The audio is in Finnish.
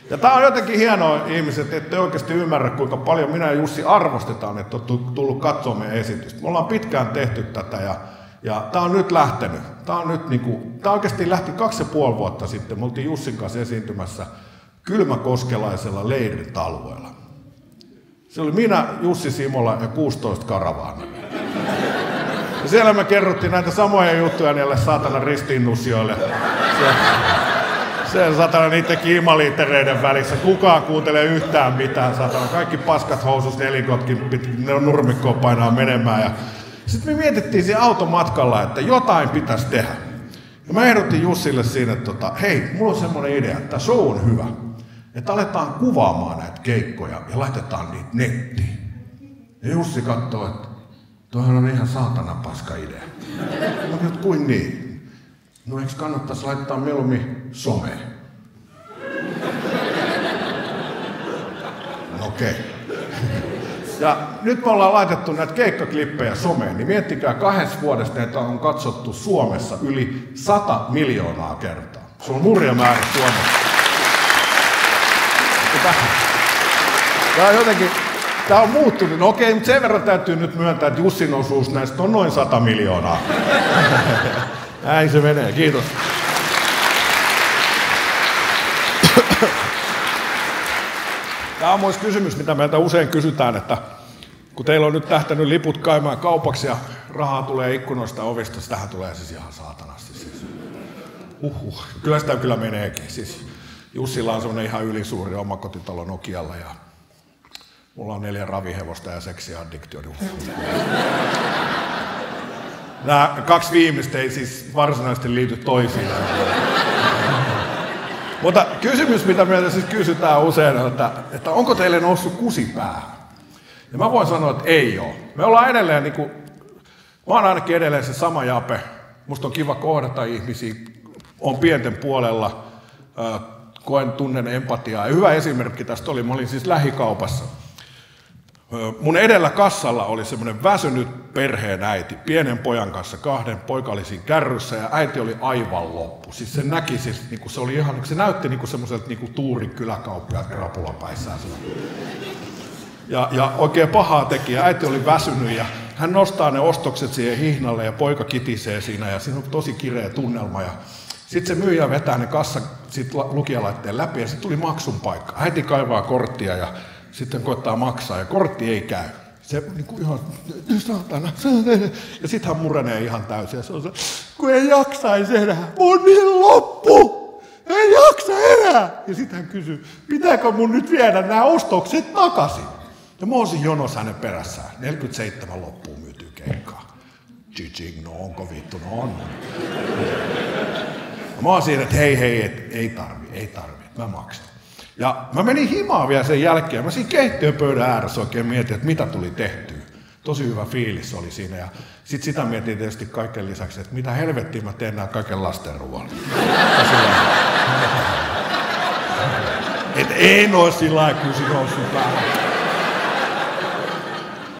Ja tää on jotenkin hienoa ihmiset, ettei oikeasti ymmärrä, kuinka paljon minä ja Jussi arvostetaan, että on tullut katsoa meidän esitystä. Me ollaan pitkään tehty tätä ja tää on nyt lähtenyt. Tää oikeasti lähti 2,5 vuotta sitten. Me oltiin Jussin kanssa esiintymässä Kylmäkoskelaisella leirintäalueella. Se oli minä, Jussi Simola ja 16 karavaana. Ja siellä me kerrottiin näitä samoja juttuja niille saatanan ristiinnussijoille. Se satana niiden kiimaliitereiden välissä. Kukaan kuuntelee yhtään mitään, satana. Kaikki paskat housus, nelikotkin, ne on nurmikkoa painaa menemään. Sitten me mietittiin siinä automatkalla, että jotain pitäisi tehdä. Ja mä ehdotin Jussille siinä, että hei, mulla on semmoinen idea, että show on hyvä. Että aletaan kuvaamaan näitä keikkoja ja laitetaan niitä nettiin. Ja Jussi katsoo, että toihan on ihan saatana paska idea. Mä nyt kuin niin? No eikö kannattaisi laittaa mieluummin someen? Okei. Ja nyt me ollaan laitettu näitä keikkaklippejä someen, niin miettikää 2 vuodesta, että on katsottu Suomessa yli 100 miljoonaa kertaa. Se on hurja määrä Suomessa. Tää on muuttunut. No okei, mutta sen verran täytyy nyt myöntää, että Jussin osuus näistä on noin 100 miljoonaa. Näin se menee, kiitos. Tämä on myös kysymys, mitä meiltä usein kysytään, että kun teillä on nyt lähtenyt liput käymään kaupaksi ja rahaa tulee ikkunoista ovista, tähän tulee siis ihan saatanasti. Siis. Kyllä sitä kyllä meneekin. Siis Jussilla on semmoinen ihan ylisuuri omakotitalo Nokialla ja mulla on 4 ravihevosta ja seksiaddiktio. Nämä 2 viimeistä ei siis varsinaisesti liity toisiin. Mutta kysymys, mitä meiltä siis kysytään usein, että onko teille noussut kusi päähän? Ja mä voin sanoa, että ei ole. Me ollaan edelleen, mä oon ainakin edelleen se sama Jape. Musta on kiva kohdata ihmisiä, on pienten puolella, tunnen empatiaa. Ja hyvä esimerkki tästä oli, mä olin siis lähikaupassa. Mun edellä kassalla oli semmoinen väsynyt perheenäiti, pienen pojan kanssa 2, poika oli siinä kärryssä ja äiti oli aivan loppu. Siis se näki, se oli ihan, se näytti semmoiselta Tuurin kyläkauppiaat krapulapäissään. Ja oikein pahaa teki ja äiti oli väsynyt ja hän nostaa ne ostokset siihen hihnalle ja poika kitisee siinä ja siinä on tosi kireä tunnelma. Ja sitten se myyjä vetää ne kassa lukijalaitteen läpi ja sitten tuli maksun paikka. Äiti kaivaa korttia ja sitten koittaa maksaa ja kortti ei käy. Se ihan, saatana. Ja sitten hän murenee ihan täysin ja se on se, kun ei jaksaisi enää, mun niin loppu, ei jaksa enää. Ja sitten hän kysyy, pitääkö mun nyt viedä nämä ostokset takaisin? Ja mä oon siinä jonossa hänen perässään, 47 loppuun myytyy keikkaa. Chiching, no onko vittu, no on. Ja mä oon siinä, että hei, ei tarvi, mä maksan. Ja mä menin himaan vielä sen jälkeen. Mä siinä keittiöpöydän ääressä oikein mietin, että mitä tuli tehtyä. Tosi hyvä fiilis oli siinä. Ja sit sitä mietin tietysti kaiken lisäksi, että mitä helvettiä mä teen nää kaiken lasten ruoalla. Et ei noin sillä lailla kysi noussut päähän.